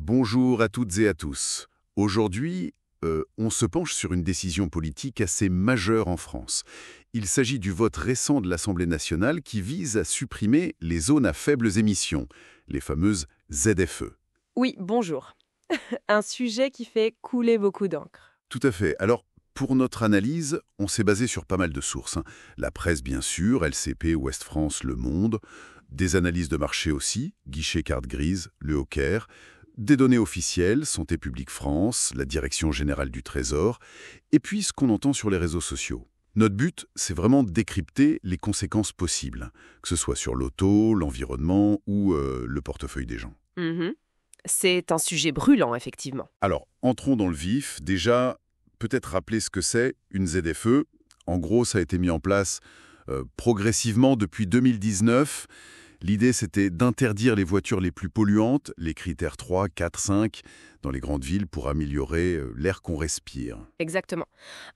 Bonjour à toutes et à tous. Aujourd'hui, on se penche sur une décision politique assez majeure en France. Il s'agit du vote récent de l'Assemblée nationale qui vise à supprimer les zones à faibles émissions, les fameuses ZFE. Oui, bonjour. Un sujet qui fait couler beaucoup d'encre. Tout à fait. Alors, pour notre analyse, on s'est basé sur pas mal de sources. La presse, bien sûr, LCP, Ouest France, Le Monde, des analyses de marché aussi, Guichet Carte Grise, Le Hocker, des données officielles, Santé publique France, la Direction générale du Trésor, et puis ce qu'on entend sur les réseaux sociaux. Notre but, c'est vraiment de décrypter les conséquences possibles, que ce soit sur l'auto, l'environnement ou le portefeuille des gens. C'est un sujet brûlant, effectivement. Alors, entrons dans le vif. Déjà, peut-être rappeler ce que c'est une ZFE. En gros, ça a été mis en place progressivement depuis 2019. L'idée, c'était d'interdire les voitures les plus polluantes, les critères 3, 4, 5, dans les grandes villes pour améliorer l'air qu'on respire. Exactement.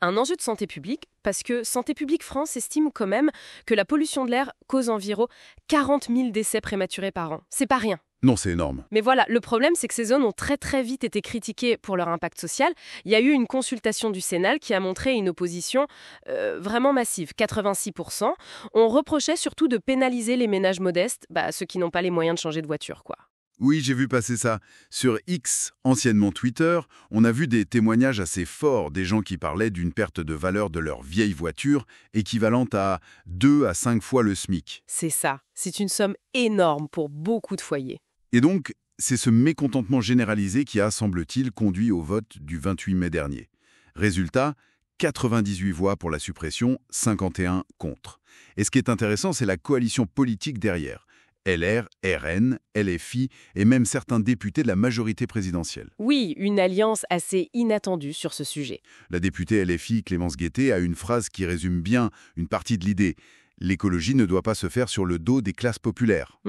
Un enjeu de santé publique, parce que Santé publique France estime quand même que la pollution de l'air cause environ 40 000 décès prématurés par an. C'est pas rien. Non, c'est énorme. Mais voilà, le problème, c'est que ces zones ont très vite été critiquées pour leur impact social. Il y a eu une consultation du Cénal qui a montré une opposition vraiment massive, 86%. On reprochait surtout de pénaliser les ménages modestes, ceux qui n'ont pas les moyens de changer de voiture, quoi. Oui, j'ai vu passer ça. Sur X, anciennement Twitter, on a vu des témoignages assez forts, des gens qui parlaient d'une perte de valeur de leur vieille voiture équivalente à 2 à 5 fois le SMIC. C'est ça. C'est une somme énorme pour beaucoup de foyers. Et donc, c'est ce mécontentement généralisé qui a, semble-t-il, conduit au vote du 28 mai dernier. Résultat, 98 voix pour la suppression, 51 contre. Et ce qui est intéressant, c'est la coalition politique derrière. LR, RN, LFI et même certains députés de la majorité présidentielle. Oui, une alliance assez inattendue sur ce sujet. La députée LFI, Clémence Guettet, a une phrase qui résume bien une partie de l'idée. L'écologie ne doit pas se faire sur le dos des classes populaires.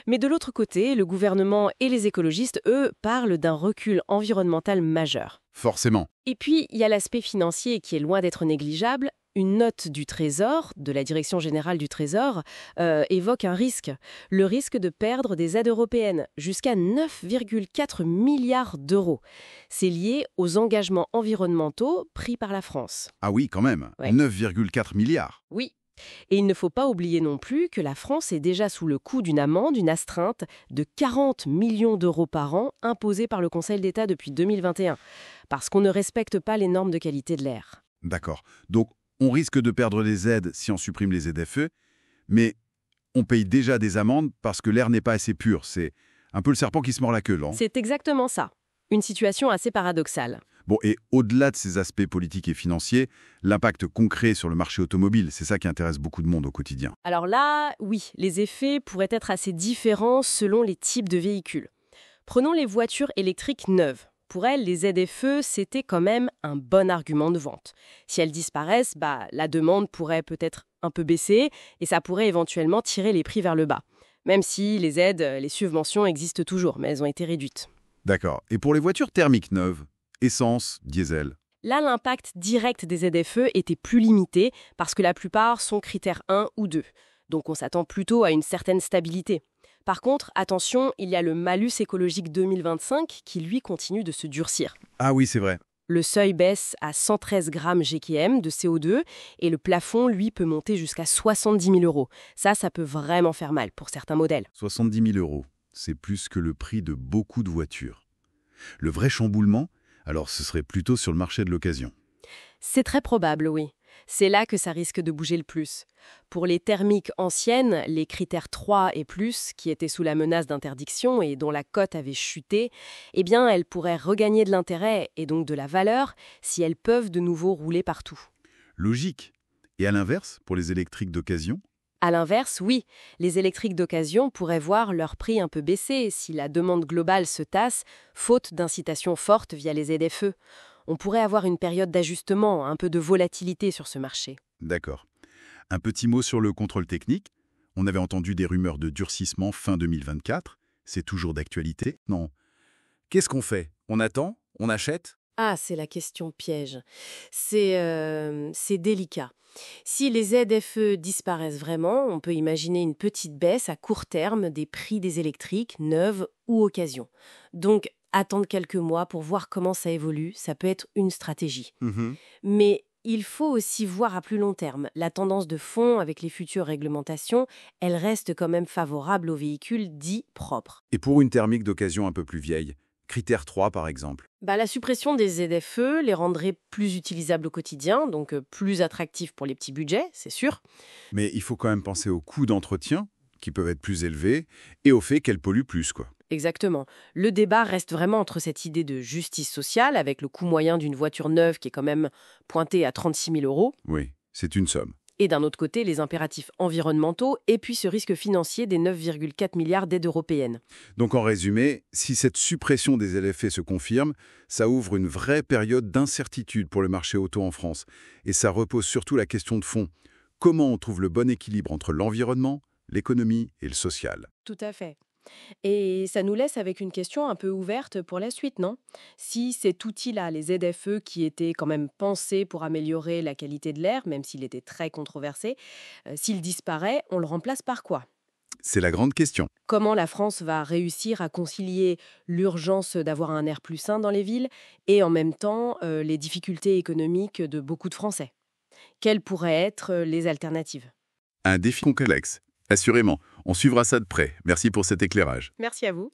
Mais de l'autre côté, le gouvernement et les écologistes, eux, parlent d'un recul environnemental majeur. Forcément. Et puis, il y a l'aspect financier qui est loin d'être négligeable. Une note du Trésor, de la Direction générale du Trésor, évoque un risque. Le risque de perdre des aides européennes, jusqu'à 9,4 milliards d'euros. C'est lié aux engagements environnementaux pris par la France. Ah oui, quand même. Ouais. 9,4 milliards. Oui. Et il ne faut pas oublier non plus que la France est déjà sous le coup d'une amende, une astreinte de 40 millions d'euros par an imposée par le Conseil d'État depuis 2021, parce qu'on ne respecte pas les normes de qualité de l'air. D'accord. Donc, on risque de perdre des aides si on supprime les ZFE, mais on paye déjà des amendes parce que l'air n'est pas assez pur. C'est un peu le serpent qui se mord la queue, non ? C'est exactement ça. Une situation assez paradoxale. Bon, et au-delà de ces aspects politiques et financiers, l'impact concret sur le marché automobile, c'est ça qui intéresse beaucoup de monde au quotidien. Alors là, oui, les effets pourraient être assez différents selon les types de véhicules. Prenons les voitures électriques neuves. Pour elles, les ZFE, c'était quand même un bon argument de vente. Si elles disparaissent, la demande pourrait peut-être un peu baisser et ça pourrait éventuellement tirer les prix vers le bas. Même si les aides, les subventions existent toujours, mais elles ont été réduites. D'accord. Et pour les voitures thermiques neuves, essence, diesel. Là, l'impact direct des ZFE était plus limité parce que la plupart sont critères 1 ou 2. Donc on s'attend plutôt à une certaine stabilité. Par contre, attention, il y a le malus écologique 2025 qui, lui, continue de se durcir. Ah oui, c'est vrai. Le seuil baisse à 113 grammes GKM de CO2 et le plafond, lui, peut monter jusqu'à 70 000 euros. Ça peut vraiment faire mal pour certains modèles. 70 000 euros, c'est plus que le prix de beaucoup de voitures. Le vrai chamboulement, alors ce serait plutôt sur le marché de l'occasion. C'est très probable, oui. C'est là que ça risque de bouger le plus. Pour les thermiques anciennes, les critères 3 et plus, qui étaient sous la menace d'interdiction et dont la cote avait chuté, eh bien, elles pourraient regagner de l'intérêt et donc de la valeur si elles peuvent de nouveau rouler partout. Logique. Et à l'inverse, pour les électriques d'occasion ? À l'inverse, oui, les électriques d'occasion pourraient voir leur prix un peu baisser si la demande globale se tasse, faute d'incitation forte via les ZFE. On pourrait avoir une période d'ajustement, un peu de volatilité sur ce marché. D'accord. Un petit mot sur le contrôle technique. On avait entendu des rumeurs de durcissement fin 2024. C'est toujours d'actualité ? Non. Qu'est-ce qu'on fait ? On attend ? On achète ? Ah, c'est la question piège. C'est délicat. Si les ZFE disparaissent vraiment, on peut imaginer une petite baisse à court terme des prix des électriques, neuves ou occasion. Donc, attendre quelques mois pour voir comment ça évolue, ça peut être une stratégie. Mhm. Mais il faut aussi voir à plus long terme. La tendance de fond avec les futures réglementations, elle reste quand même favorable aux véhicules dits propres. Et pour une thermique d'occasion un peu plus vieille, critère 3 par exemple. La suppression des ZFE les rendrait plus utilisables au quotidien, donc plus attractifs pour les petits budgets, c'est sûr. Mais il faut quand même penser aux coûts d'entretien, qui peuvent être plus élevés, et au fait qu'elles polluent plus, quoi. Exactement. Le débat reste vraiment entre cette idée de justice sociale, avec le coût moyen d'une voiture neuve qui est quand même pointé à 36 000 euros, Oui, c'est une somme. et d'un autre côté les impératifs environnementaux, et puis ce risque financier des 9,4 milliards d'aides européennes. Donc en résumé, si cette suppression des LFE se confirme, ça ouvre une vraie période d'incertitude pour le marché auto en France. Et ça repose surtout la question de fond. Comment on trouve le bon équilibre entre l'environnement, l'économie et le social? Tout à fait. Et ça nous laisse avec une question un peu ouverte pour la suite, non? Si cet outil-là, les ZFE, qui étaient quand même pensés pour améliorer la qualité de l'air, même s'il était très controversé, s'il disparaît, on le remplace par quoi? C'est la grande question. Comment la France va réussir à concilier l'urgence d'avoir un air plus sain dans les villes et en même temps les difficultés économiques de beaucoup de Français? Quelles pourraient être les alternatives? Un défi complexe. Assurément, on suivra ça de près. Merci pour cet éclairage. Merci à vous.